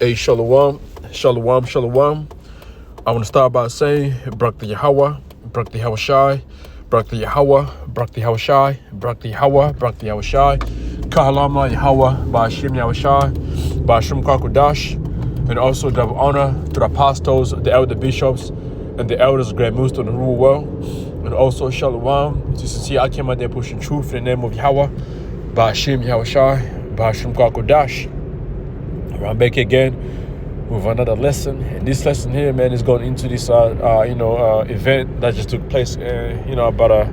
Hey, Shalom, Shalom, Shalom. I want to start by saying, Brak the Yahweh, Brak the Hawashai, Brak the Yahweh, Brak the Hawashai, Brak the Yahweh, Brak the Hawashai, Kahalama Yahweh, Ba'ashim Yahushai, Ba'ashim Kakodash, and also double honor to the apostles, the elder bishops, and the elders of Grand Musto in the rural world. And also Shalom, to see I came out there pushing truth in the name of Yahweh, Ba'ashim Yahushai, Ba'ashim Kakodash. I'm back again with another lesson, and this lesson here, man, is going into this event that just took place about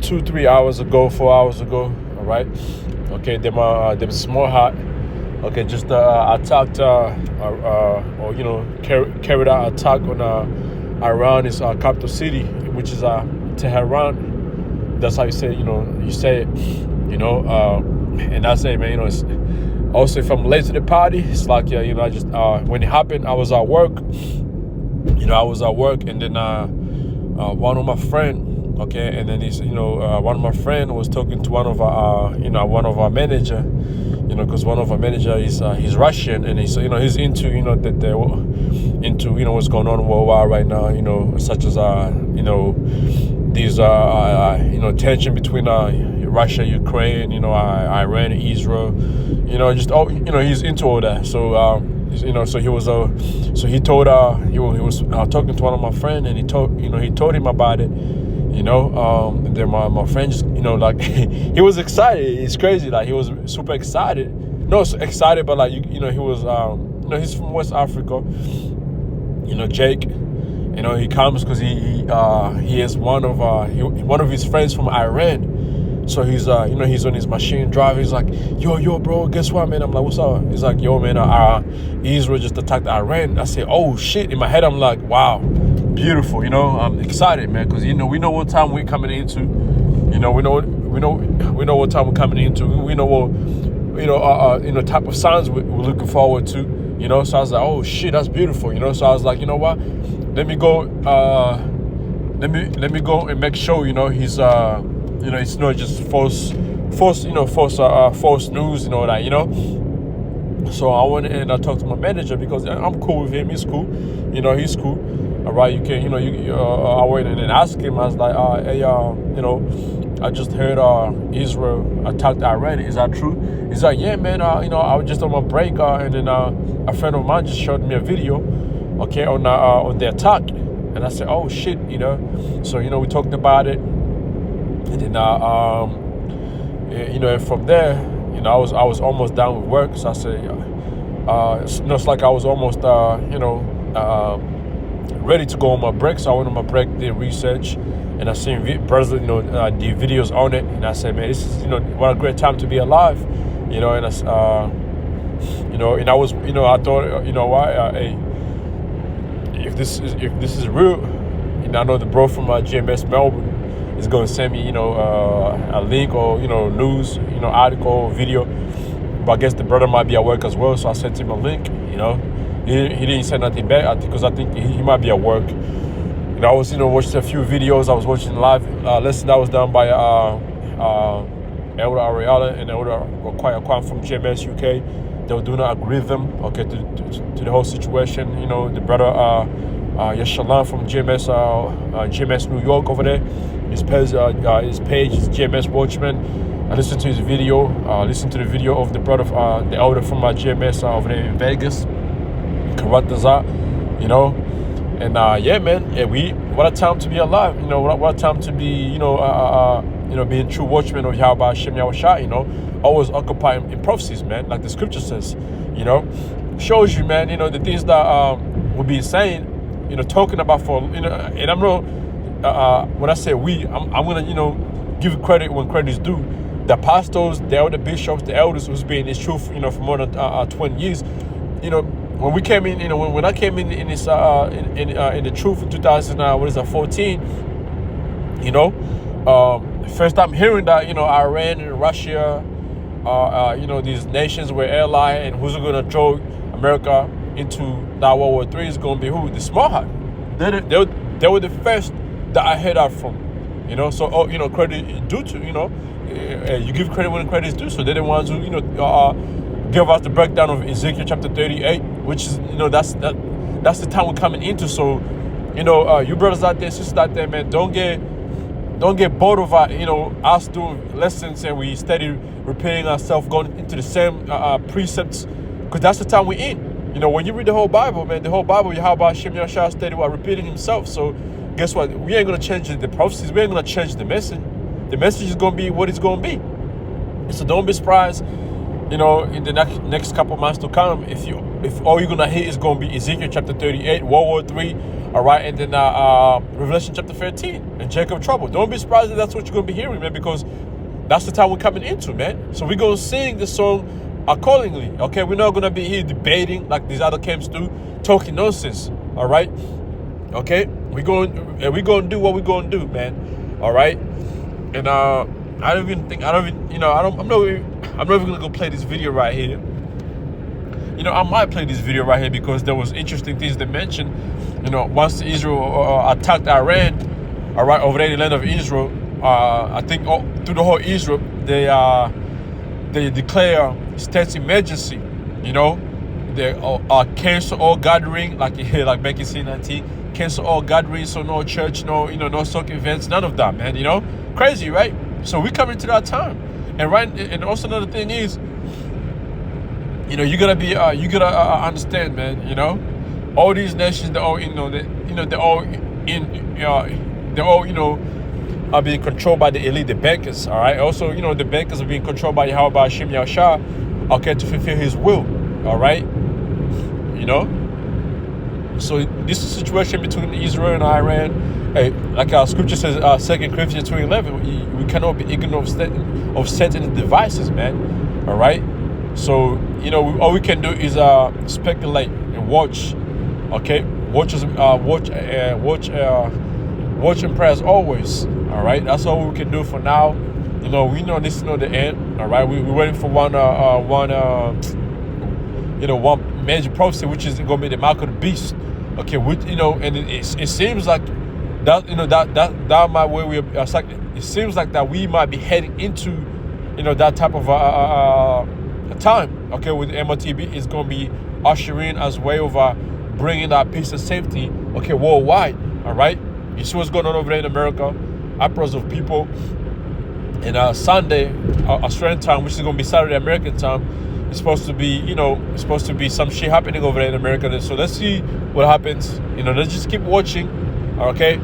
2-3 hours ago, 4 hours ago. All right, okay, them small hot, okay, just attacked carried out attack on Iran, its capital city, which is Tehran. That's how you say it, and I say, man, it's also, if I'm late to the party, it's like, I just, when it happened, I was at work. And then one of my friend, okay, and then one of my friend was talking to one of our manager, because one of our manager is he's Russian, and he's into into what's going on worldwide right now, such as these tension between Russia, Ukraine, Iran, Israel, he's into all that. So so he was he was talking to one of my friends, and he told him about it, and then my friend just he was excited. It's crazy, like he was super excited. No, so excited, but like he was he's from West Africa, Jake. He comes because he is one of his friends from Iran. So he's he's on his machine driving. He's like, yo, bro, guess what, man? I'm like, what's up? He's like, yo, man, Israel just attacked Iran. I say, oh shit. In my head, I'm like, wow, beautiful. I'm excited, man, because we know what time we're coming into. We know what time we're coming into. We know what type of signs we're looking forward to. So I was like, oh shit, that's beautiful. So I was like, you know what? Let me go. Let me go and make sure. He's it's not just false news and all that. So I went and I talked to my manager because I'm cool with him. He's cool. He's cool. All right, you can. I went and asked him. I was like, hey, I just heard Israel attacked Iran. Is that true? He's like, yeah, man. I was just on my break, and then a friend of mine just showed me a video, okay, on the attack, and I said, oh shit, So we talked about it, and then and from there, I was almost done with work, so I said, it's like I was almost ready to go on my break. So I went on my break, did research, and I seen brothers, the videos on it, and I said, man, this is what a great time to be alive, and I and I was I thought hey, if this is real, I know the bro from GMS Melbourne is going to send me a link or news article, video, but I guess the brother might be at work as well, so I sent him a link. He didn't send nothing back because I think he might be at work. I was watching a few videos. I was watching live lesson that was done by Elder Ariella and Elder Kwame from GMS UK. They were doing an algorithm, okay, to the whole situation. The brother Yeshalan from GMS New York over there. His page is GMS Watchman. I listened to his video. Listened to the video of the brother, the elder from GMS over there in Vegas, Karatazat. And yeah, man, what a time to be alive. What a time to be, being true watchmen of Yahweh Hashem Yahushai. Always occupying in prophecies, man, like the scripture says. Shows you, man. The things that we've been saying, talking about for, and I'm not. When I say we, I'm gonna, give credit when credit is due. The apostles, the elder bishops, the elders who's been in this truth, for more than 20 years. When we came in, when I came in this in the truth in 2014, first time hearing that, Iran and Russia, these nations were allied, and who's gonna throw America into that World War III is gonna be who? The small hat. They were the first that I heard that from. So credit is due to, you give credit when credit is due. So they're the ones who give us the breakdown of Ezekiel chapter 38, which is, that's the time we're coming into. So, you brothers out there, sisters out there, man, don't get bored of us doing lessons and we steady repeating ourselves, going into the same precepts, because that's the time we're in. When you read the whole Bible, man, the whole Bible, Yahweh Hashem Yahshua steady while repeating himself. So guess what? We ain't going to change the prophecies. We ain't going to change the message. The message is going to be what it's going to be. So don't be surprised, in the next couple months to come, if all you're going to hear is going to be Ezekiel chapter 38, World War III, all right, and then Revelation chapter 13, and Jacob trouble. Don't be surprised if that's what you're going to be hearing, man, because that's the time we're coming into, man. So we're going to sing the song accordingly, okay? We're not going to be here debating like these other camps do, talking nonsense, all right? Okay? We're going to do what we're going to do, man, all right? And I'm not even going to go play this video right here. I might play this video right here because there was interesting things they mentioned. Once Israel attacked Iran, all right, over there in the land of Israel, I think through the whole Israel, they declare state emergency. They cancel all gathering, like back in C19, cancel all gatherings, so no church, no sock events, none of that, man. Crazy, right? So we coming to that time, and also another thing is, you gotta understand, man. All these nations, they're all, are being controlled by the elite, the bankers, all right? Also, the bankers are being controlled by Yahweh Hashem Yahshua, okay, to fulfill his will, all right? So this is a situation between Israel and Iran. Hey, like our scripture says, 2 Corinthians 2:11, we cannot be ignorant of Satan's devices, man, all right? So, all we can do is speculate and watch, okay? Watch and pray as always, all right? That's all we can do for now. We know this is not the end, all right? We're waiting for one major prophecy, which is going to be the mark of the beast, okay? And it seems like that, that might where we are. It seems like that we might be heading into, that type of time, okay? With MOTB is going to be ushering us way over, bringing that peace and safety, okay, worldwide, all right? You see what's going on over there in America, uproars of people. And Sunday, Australian time, which is going to be Saturday American time, it's supposed to be some shit happening over there in America. So let's see what happens. Let's just keep watching, okay?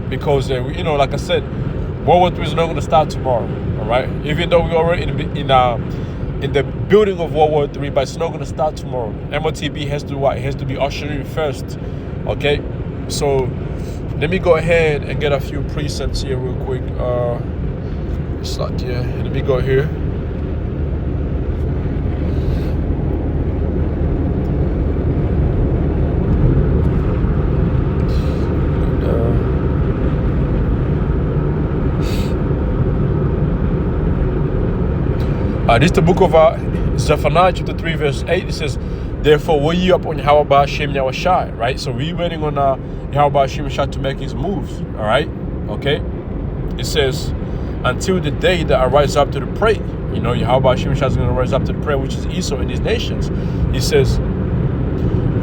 Because like I said, World War III is not going to start tomorrow, all right? Even though we're already in the building of World War III, but it's not going to start tomorrow. MOTB has to do what? It has to be ushering first, okay? So let me go ahead and get a few presets here real quick. It's like, yeah, let me go here. This is the book of Zephaniah chapter 3 verse 8. It says, therefore will ye up on Yahweh Hashem Yahushai, right? So we're waiting on Yahweh Hashem Yahushai to make his moves, all right? Okay? It says, until the day that I rise up to the prey. Yahweh Hashem Yahushai is going to rise up to the prey, which is Esau and his nations. He says,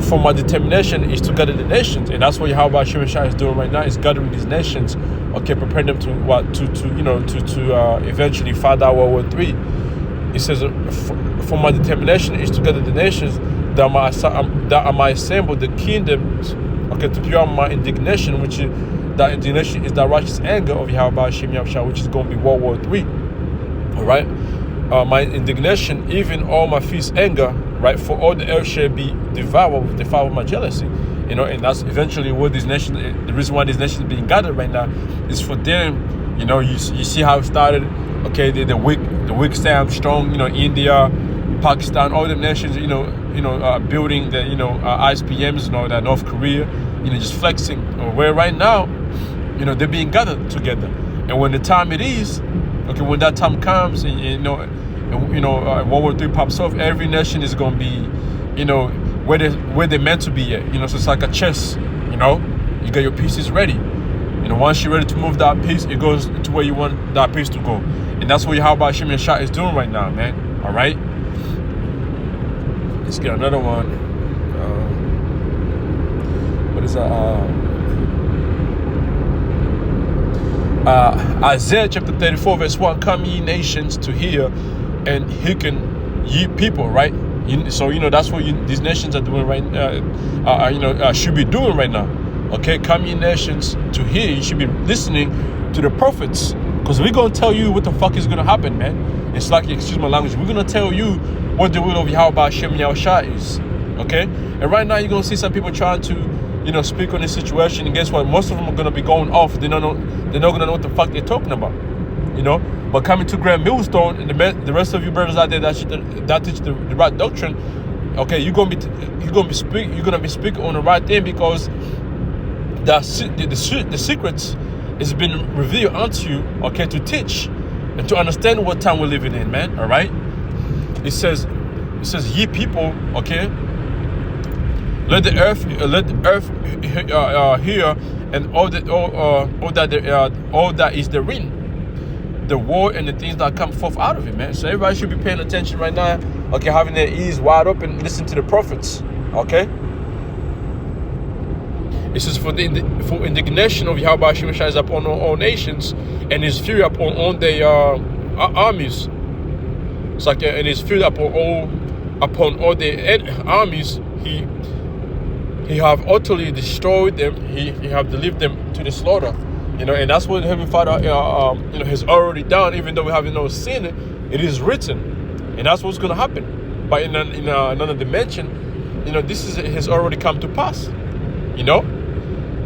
for my determination is to gather the nations, and that's what Yahweh Hashem Yahushai is doing right now, is gathering these nations, okay, preparing them to eventually fight out World War III. It says, for my determination is to gather the nations, that I might assemble the kingdoms, okay, to pure my indignation, which is that indignation is the righteous anger of Yahweh Hashem Yahushua, which is going to be World War III. All right, my indignation, even all my fierce anger, right? For all the earth shall be devoured with the fire of my jealousy. And that's eventually what these nations. The reason why these nations are being gathered right now is for them. You see how it started. Okay, the weak stand strong. India, Pakistan, all the nations. Building the ISPMs. That North Korea. Just flexing. Where right now, they're being gathered together. And when the time it is, okay, when that time comes, and World War III pops off, every nation is going to be, where they're meant to be at. So it's like a chess. You got your pieces ready. Once you're ready to move that piece, it goes to where you want that piece to go. And that's what Yahweh Hashem Yahshua is doing right now, man. All right? Let's get another one. What is that? Isaiah chapter 34 verse 1. Come ye nations to hear, and hearken ye people. Right. So that's what these nations are doing right. Should be doing right now. Okay. Come ye nations to hear. You should be listening to the prophets, because we're gonna tell you what the fuck is gonna happen, man. It's like, excuse my language, we're gonna tell you what the will of Yahweh Hashem Yahushua is. Okay. And right now you're gonna see some people trying to speak on this situation, and guess what? Most of them are gonna be going off. They're not gonna know what the fuck they're talking about. But coming to Grand Millstone and the rest of you brothers out there that teach the right doctrine, okay, you're gonna be speaking on the right thing, because the secrets is been revealed unto you, okay, to teach and to understand what time we're living in, man. All right. It says, ye people, okay. Let the earth hear, and all that is therein, the word and the things that come forth out of it, man. So everybody should be paying attention right now, okay, having their ears wide open and listen to the prophets, okay. It says, for indignation of Yahweh Hashem is upon all nations, and his fury upon all their armies. It's like, and his fury upon all their armies. He have utterly destroyed them. He have delivered them to the slaughter. And that's what Heavenly Father has already done. Even though we haven't seen it, it is written, and that's what's going to happen. But in another dimension, this has already come to pass.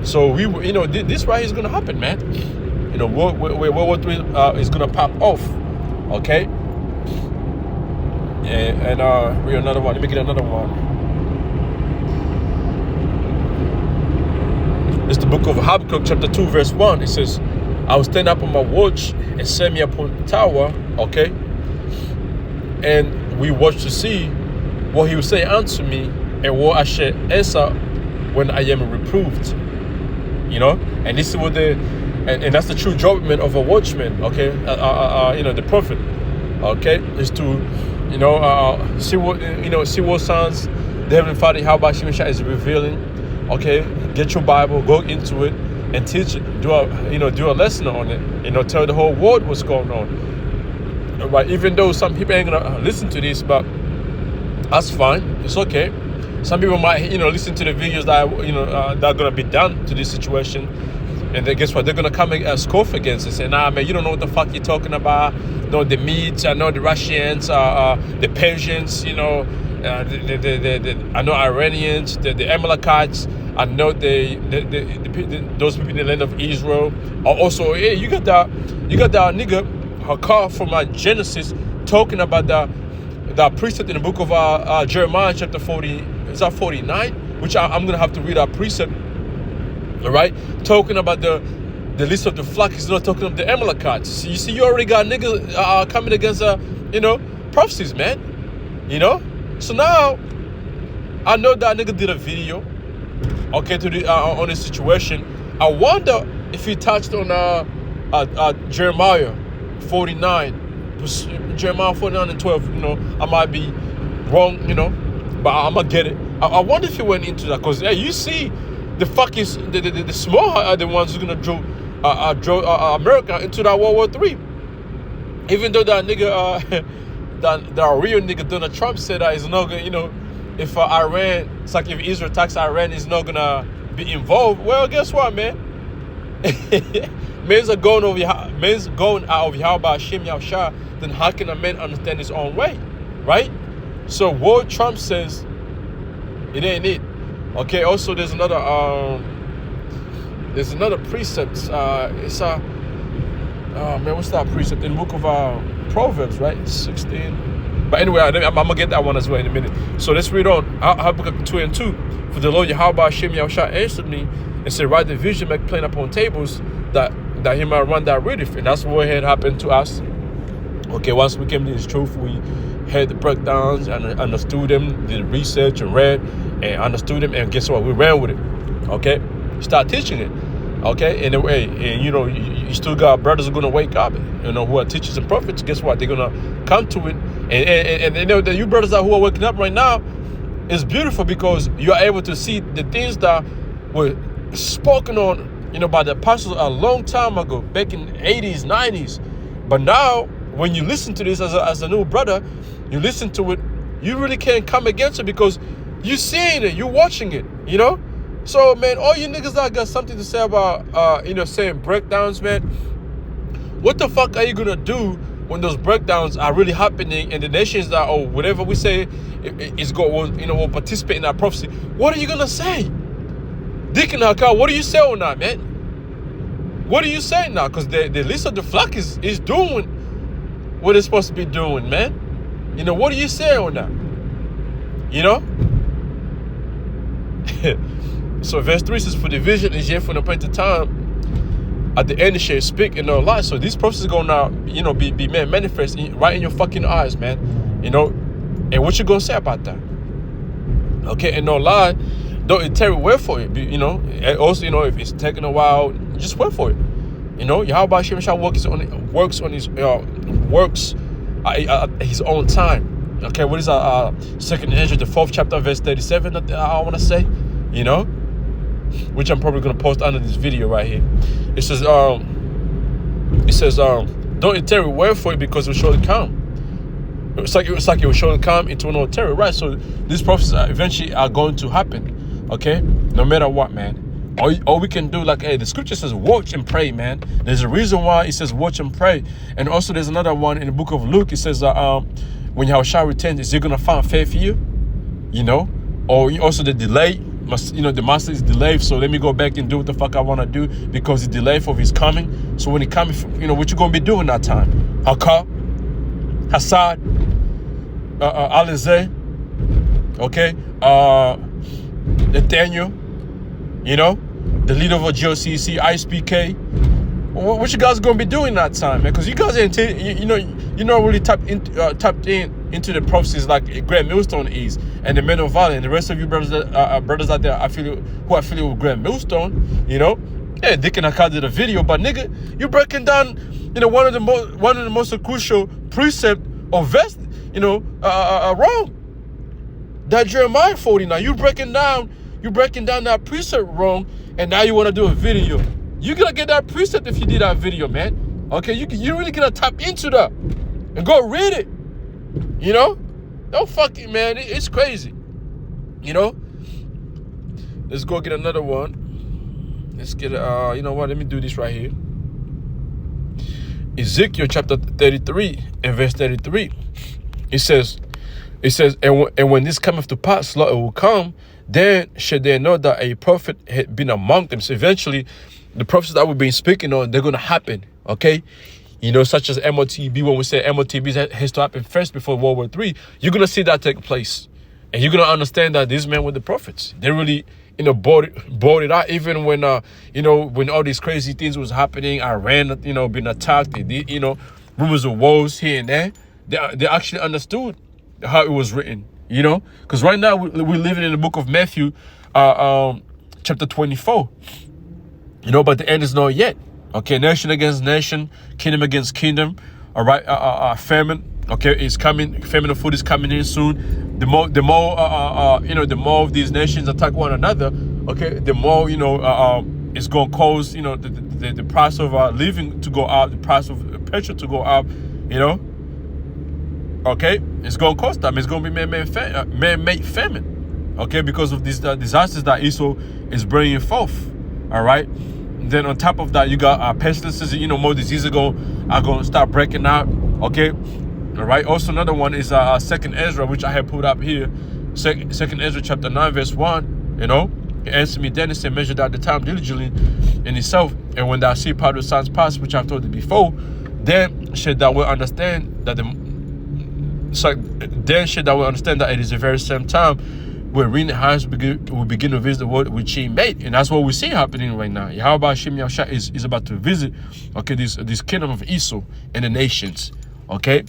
So this right is going to happen, man. World War III is going to pop off. Okay. And read another one. Let me get another one. It's the book of Habakkuk, chapter 2, verse 1. It says, I will stand up on my watch and set me upon the tower, okay? And we watch to see what he will say unto me, and what I shall answer when I am reproved. And this is what and that's the true judgment of a watchman, okay? The prophet, okay? Is to, see what signs the Heavenly Father, how about Shemeshah, is revealing. Okay, get your Bible, go into it, and teach it. Do a lesson on it. Tell the whole world what's going on. Right? Even though some people ain't gonna listen to this, but that's fine. It's okay. Some people might, listen to the videos that that are gonna be done to this situation, and then guess what? They're gonna come and scoff against it. Say, nah, man, you don't know what the fuck you're talking about. The Medes, I know the Russians, the Persians, I know Iranians, the Amalekites. I know those people in the land of Israel are also. Hey, you got that nigga Hakar from Genesis talking about the precept in the book of Jeremiah chapter 40. Is that 49? Which I'm gonna have to read that precept. All right, talking about the list of the flock. He's not talking about the Amalekites. You see, you already got niggas coming against prophecies, man. So now I know that nigga did a video, okay, on this situation. I wonder if he touched on Jeremiah 49, Jeremiah 49 and 12. I might be wrong, but I'm gonna get it. I wonder if he went into that, because you see, the fucking the small are the ones who's gonna draw America into that World War III. Even though that nigga, that real nigga Donald Trump said that he's not gonna, if Iran, it's like if Israel attacks Iran, is not gonna be involved. Well, guess what, man? Men's going out of Yahweh Hashem Yahushua. Then how can a man understand his own way, right? So what Trump says, it ain't it. Okay. Also, there's another precept. It's what's that precept in the book of Proverbs, right? 16. But anyway, I'm gonna get that one as well in a minute. So let's read on. Habakkuk 2 and 2. For the Lord Yahweh Hashem Yahushua answered me and said, write the vision, make plain upon tables, that he might run that readeth. And that's what had happened to us. Okay, once we came to this truth, we had the breakdowns and understood them, did research and read and understood them, and guess what? We ran with it. Okay, start teaching it. Okay, in a way, and you still got brothers who are gonna wake up, who are teachers and prophets. Guess what? They're gonna come to it, and that you brothers who are waking up right now, It's beautiful because you are able to see the things that were spoken on, by the apostles a long time ago, back in 80s, 90s. But now, when you listen to this as a new brother, you listen to it, you really can't come against it because you're seeing it, you're watching it, So, man, all you niggas that got something to say about, saying breakdowns, man, what the fuck are you going to do when those breakdowns are really happening and the nations that, whatever we say is going, will participate in that prophecy? What are you going to say? Deacon Hakka, what do you say on that, man? What are you saying now? Because the list of the flock is doing what it's supposed to be doing, man. What do you say on that? So verse 3 says, for the vision is yet for an appointed time. At the end, it shall speak in no lie. So these prophecies are going to, be manifest right in your fucking eyes, man. And what you going to say about that? Okay, and no lie. Don't tarry, wait for it. And also, if it's taking a while, just wait for it. Yahweh Shem Shah works on his works at his own time. Okay, what is 2nd Ezra, the 4th chapter, verse 37? I want to say, which I'm probably gonna post under this video right here. It says, don't tarry, wait for it, because it will surely come. It's like it will surely come into no terror, right? So these prophecies eventually are going to happen. Okay, no matter what, man. All we can do, the scripture says, watch and pray, man. There's a reason why it says watch and pray. And also there's another one in the book of Luke. It says, when Yahushua returns, is he going to find faith for you? Or also the delay, the master is delayed. So let me go back and do what the fuck I want to do because it's delayed for his coming. So when he comes, what you going to be doing that time? Hakka, Hassad, Alizé, okay, Nathaniel, the leader of GOCC, ISPK. What you guys gonna be doing that time, man? Because you guys ain't, you're not really tapped into the prophecies like Grant Millstone is, and the Men of Valor, and the rest of you brothers out there who are affiliated with Grant Millstone. Yeah, Dick and Hakka did a video, but nigga, you're breaking down, one of the most crucial precept or verse, wrong. That Jeremiah 49, you're breaking down that precept wrong, and now you want to do a video. You're gonna get that precept if you did that video, man. Okay, you really gonna tap into that and go read it. Don't fuck it, man. It's crazy. Let's go get another one. Let's get let me do this right here. Ezekiel chapter 33 and verse 33. It says, and when this cometh to pass, slaughter will come, then should they know that a prophet had been among them. So eventually, the prophecies that we've been speaking on, they're going to happen, okay? Such as MOTB, when we say MOTB has to happen first before World War III, you're going to see that take place. And you're going to understand that these men were the prophets. They really, bought it out. Even when, when all these crazy things was happening, Iran, being attacked, rumors of wars here and there, they actually understood how it was written, because right now we're living in the book of Matthew, chapter 24, but the end is not yet. Okay, nation against nation, kingdom against kingdom. All right, famine. Okay, it's coming. Famine of food is coming in soon. The more of these nations attack one another. Okay, the more it's gonna cause the price of living to go up, the price of petrol to go up. Okay, it's gonna cost them. It's gonna be man-made famine. Okay, because of these disasters that Esau is bringing forth. All right. Then on top of that, you got pestilences. More diseases are going to start breaking out. Okay, all right. Also, another one is 2nd Ezra, which I have put up here. 2nd Ezra chapter 9 verse 1. He answered me then and said, measure out the time diligently in itself, and when thou see part of the signs pass, which I've told thee before, then should thou will understand that it is the very same time where reading highs will begin to visit the world which he made. And that's what we see happening right now. Yahweh Shem Yahushua is about to visit, okay, this kingdom of Esau and the nations, okay?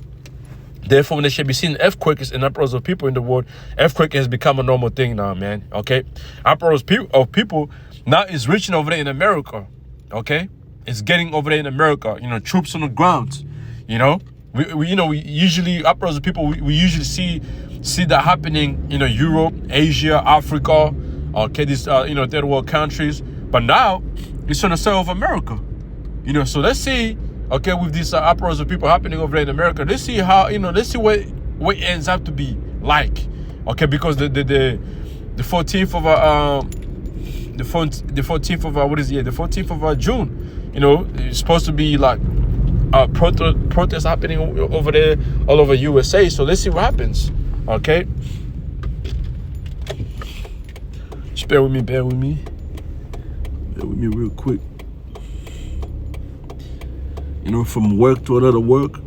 Therefore, when there shall be seen earthquakes and uproars of people in the world, earthquake has become a normal thing now, man, okay? Uproars of people now is reaching over there in America, okay? It's getting over there in America, troops on the ground, we usually, uproars of people, we usually see see that happening, Europe, Asia, Africa, okay, these, third world countries. But now it's on the side of America, So let's see, okay, with these uproars of people happening over there in America, let's see how, let's see what it ends up to be like, okay, because the 14th of the 14th of what is it? The 14th of June, it's supposed to be like protests happening over there, all over USA. So let's see what happens. Okay. Just bear with me real quick. From work to another work,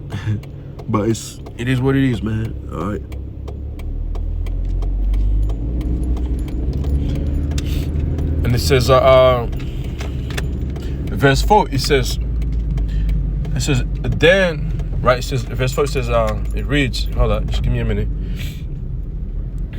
but it is what it is, man. All right. And it says, verse 4, it says, then, right, it says, verse 4 says, it reads, hold on, just give me a minute.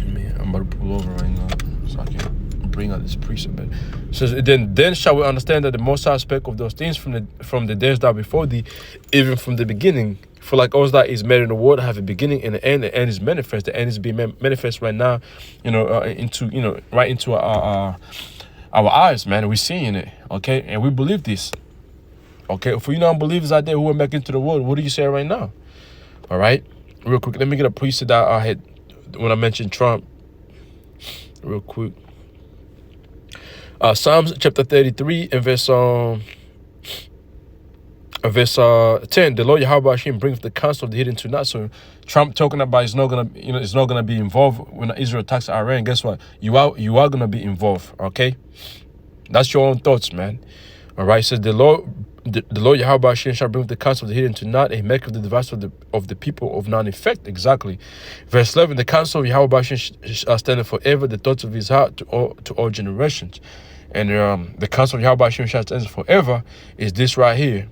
Man, I'm about to pull over right now, so I can bring out this precept. It says, then shall we understand that the most high spake of those things from the days that before thee, even from the beginning. For like all that is made in the world have a beginning and an end. The end is manifest. The end is being manifest right now, right into our eyes, man. We're seeing it, okay? And we believe this, okay? For you non-believers out there who went back into the world, what do you say right now? All right? Real quick, let me get a precept that I had when I mentioned Trump. Real quick. Psalms chapter 33 and verse 10. The Lord Yahweh Hashem brings the counsel of the hidden to naught. So Trump talking about it's not gonna be involved when Israel attacks Iran. Guess what? You are gonna be involved. Okay, that's your own thoughts, man. All right. It says the Lord Yahweh Hashem shall bring the counsel of the hidden to naught, and make of the device of the people of none effect. Exactly. Verse 11. The counsel of Yahweh Hashem shall stand forever. The thoughts of his heart to all generations. And the counsel of Yahweh Hashem shall stand forever is this right here.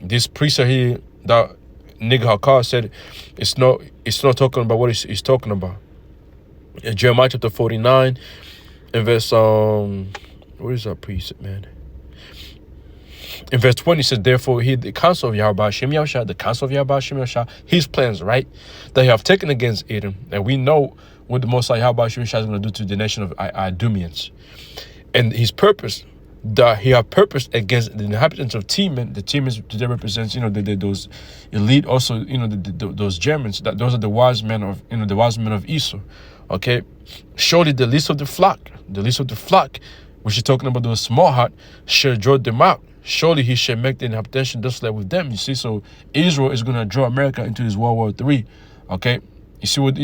This precept here that nigga Hakar said, it's not talking about what he's talking about. In Jeremiah chapter 49 and verse what is that precept, man? In verse 20 it says, therefore he the counsel of Yahweh Hashem Yahushua, the counsel of Yahweh Hashem Yahushua, his plans, right, that he have taken against Edom, and we know what the Most High Yahweh Hashem Yahushua is going to do to the nation of Idumeans, and his purpose. That he have purpose against the inhabitants of Teman. The Temans today represents, those elite, also, those Germans. That those are the wise men of, the wise men of Esau. Okay, surely the least of the flock, which is talking about those small heart, shall draw them out. Surely he shall make the inhabitation desolate with them. You see, so Israel is going to draw America into this World War III. Okay, you see what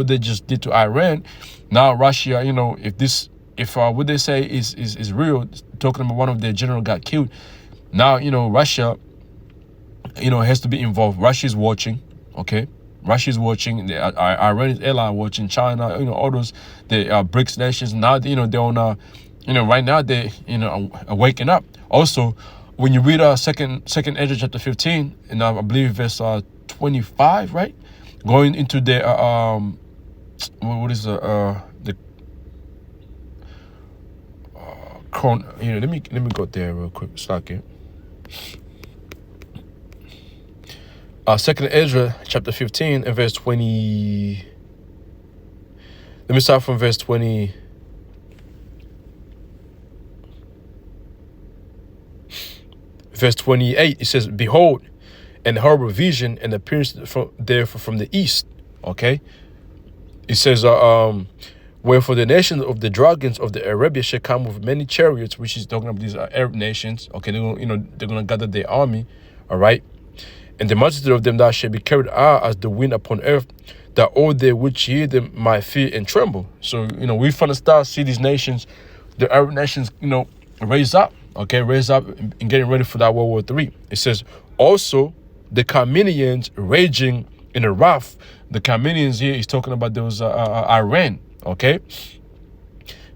they just did to Iran. Now Russia, if what they say is real, talking about one of their general got killed, now, Russia, has to be involved. Russia is watching, okay? Russia is watching. Iran is ally watching. China, all those, the BRICS nations. Now, they're on, right now they, are waking up. Also, when you read second Ezra chapter 15, and I believe verse 25, right? Going into the what is the let me go there real quick. Slack it. Second Ezra chapter 15 and verse 20. Let me start from verse 20. Verse 28. It says, "Behold, an horrible vision and appearance from the east." Okay. It says, wherefore the nations of the dragons of the Arabia shall come with many chariots, which is talking about these Arab nations. Okay, they're gonna gather their army, all right, and the multitude of them that shall be carried out as the wind upon earth, that all they which hear them might fear and tremble. So we finna start see these nations, the Arab nations, raise up, and getting ready for that World War III. It says also the Carmenians raging in a wrath. The Carmenians here is talking about those Iran. Okay,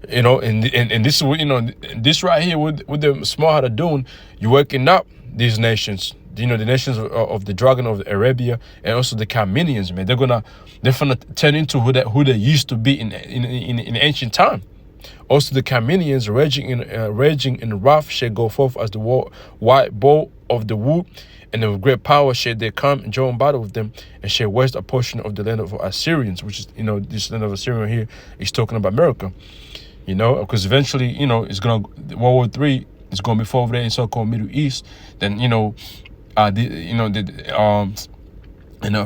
and this is this right here with the small heart are doing, you're waking up these nations, the nations of the dragon of Arabia, and also the Carmenians, man. They're gonna turn into who they used to be in ancient time. Also the Carmenians raging in wrath shall go forth as the white bow of the wood, And with great power shall they come and join battle with them, and shall waste a portion of the land of Assyrians, which is, this land of Assyria here is talking about America. Because eventually, it's gonna World War III is gonna be fought over there in so-called Middle East. Then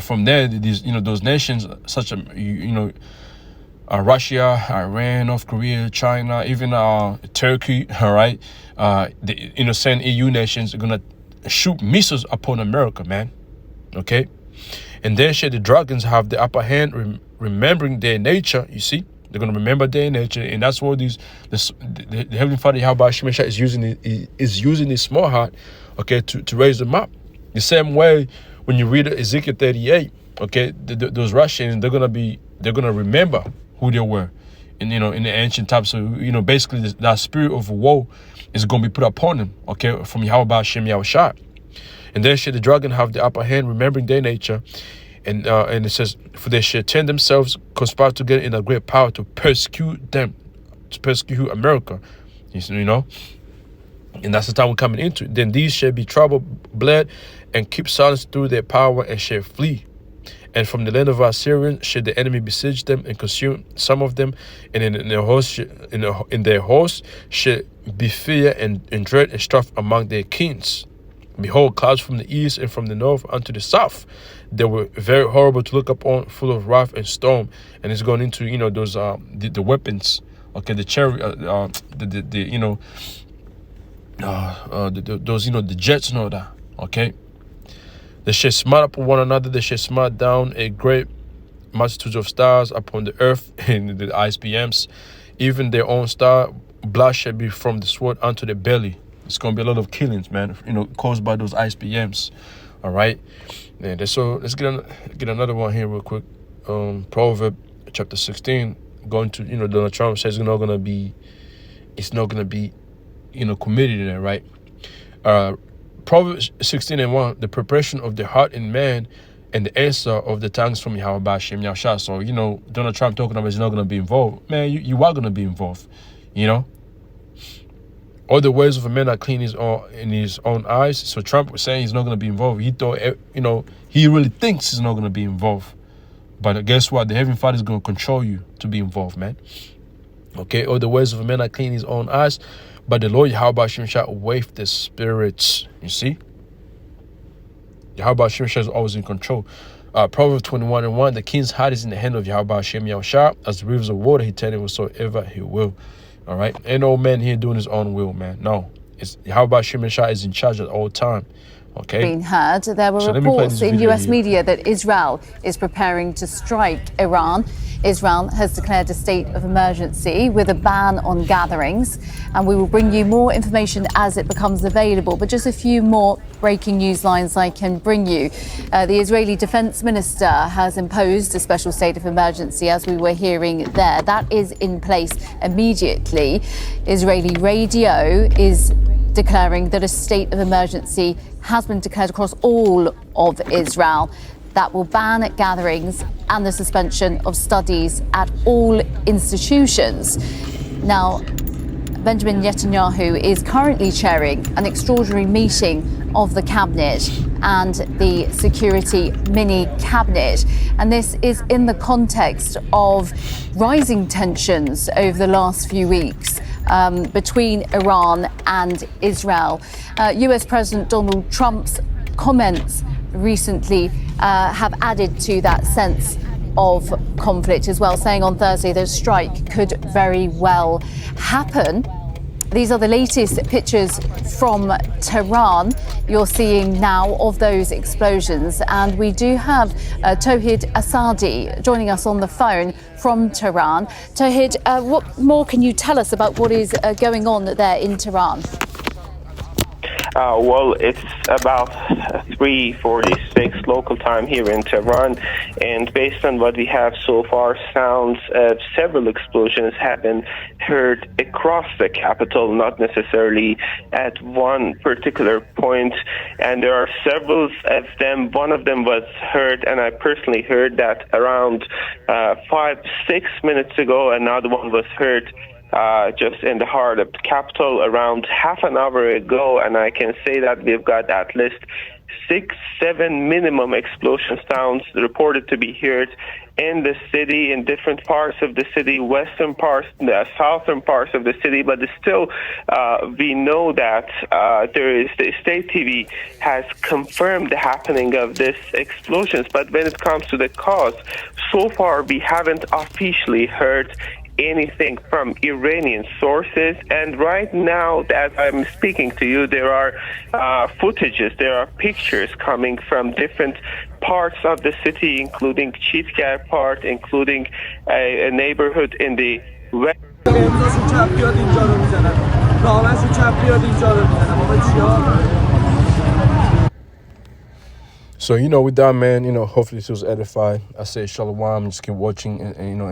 from there, these those nations such as Russia, Iran, North Korea, China, even Turkey, all right, the innocent EU nations are gonna shoot missiles upon America, man. Okay, and then shall the dragons have the upper hand, remembering their nature. You see. They're going to remember their nature, and that's what the Heavenly Father Yahweh Shemeshah is using his small heart, okay, to raise them up. The same way when you read Ezekiel 38, okay, those Russians, they're gonna remember who they were, in in the ancient times. So basically that spirit of woe is going to be put upon them, okay, from Yahweh Shem Yahushua. And then shall the dragon have the upper hand, remembering their nature. And it says, for they shall turn themselves, conspire together in a great power to persecute America. And that's the time we're coming into. Then these shall be troubled, bled, and keep silence through their power, and shall flee. And from the land of Assyrians shall the enemy besiege them and consume some of them, and in their host shall be fear and dread and strife among their kings. Behold, clouds from the east and from the north unto the south. They were very horrible to look upon, full of wrath and storm. And it's going into those the weapons, okay, the chariot, those the jets and all that, okay. They shall smite upon one another. They shall smite down a great multitude of stars upon the earth in the ICBMs, even their own star. Blood shall be from the sword unto the belly. It's going to be a lot of killings, man, caused by those ICBMs. All right. And so let's get another one here real quick. Proverbs chapter 16, going to, Donald Trump says it's not going to be committed in there, right? Proverbs 16:1, the preparation of the heart in man and the answer of the tongues from Yahweh Shem Yahushua. So, Donald Trump talking about he's not going to be involved. Man, you are going to be involved, All the ways of a man are clean in his own eyes. So Trump was saying he's not going to be involved. He thought, he really thinks he's not going to be involved. But guess what? The Heavenly Father is going to control you to be involved, man. Okay, all the ways of a man are clean in his own eyes. But the Lord Yahweh Shem shall wave the spirits. You see? Yahweh Shem is always in control. Proverbs 21:1, the king's heart is in the hand of Yahweh Shem Yahushua. As the rivers of water, he turneth whatsoever he will. All right, ain't no man here doing his own will, man. No, it's Yahweh Shem Yahushua is in charge at all time. Okay. Being heard, there were reports in US media that Israel is preparing to strike Iran. Israel has declared a state of emergency with a ban on gatherings, and we will bring you more information as it becomes available. But just a few more breaking news lines I can bring you. The Israeli Defense Minister has imposed a special state of emergency, as we were hearing there. That is in place immediately. Israeli radio is declaring that a state of emergency has been declared across all of Israel. That will ban gatherings and the suspension of studies at all institutions. Now, Benjamin Netanyahu is currently chairing an extraordinary meeting of the cabinet and the security mini cabinet. And this is in the context of rising tensions over the last few weeks between Iran and Israel. US President Donald Trump's comments recently have added to that sense of conflict as well, saying on Thursday that a strike could very well happen. These are the latest pictures from Tehran you're seeing now of those explosions. And we do have Tawhid Asadi joining us on the phone from Tehran. Tawhid, what more can you tell us about what is going on there in Tehran? Well, it's about 3:46 local time here in Tehran, and based on what we have so far, sounds of several explosions have been heard across the capital, not necessarily at one particular point, and there are several of them. One of them was heard, and I personally heard that around 5-6 minutes ago. Another one was heard just in the heart of the capital around half an hour ago, and I can say that we've got at least 6, 7 minimum explosion sounds reported to be heard in the city, in different parts of the city, western parts, the southern parts of the city. But still, we know that the state TV has confirmed the happening of these explosions. But when it comes to the cause, so far we haven't officially heard anything from Iranian sources. And right now that I'm speaking to you, there are footages, there are pictures coming from different parts of the city, including Chitgar part, including a neighborhood in the west. So, with that, man, hopefully this was edified. I say shalom, just keep watching and